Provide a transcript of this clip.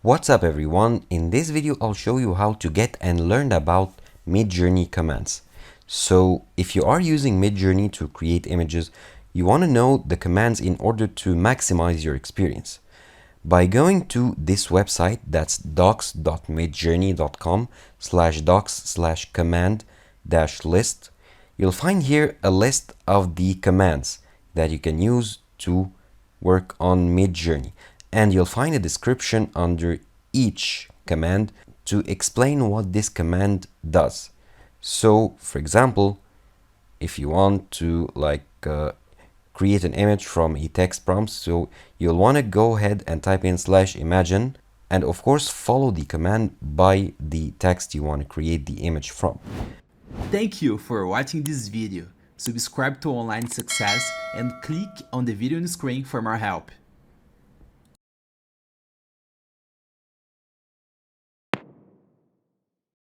What's up everyone? In this video I'll show you how to get and learn about Midjourney commands. So if you are using Midjourney to create images, you want to know the commands in order to maximize your experience. By going to this website, that's docs.midjourney.com/docs/command-list, you'll find here a list of the commands that you can use to work on Midjourney. And you'll find a description under each command to explain what this command does. So, for example, if you want to create an image from a text prompt, so you'll want to go ahead and type in /imagine and of course follow the command by the text you want to create the image from. Thank you for watching this video. Subscribe to Online Success and click on the video on the screen for more help.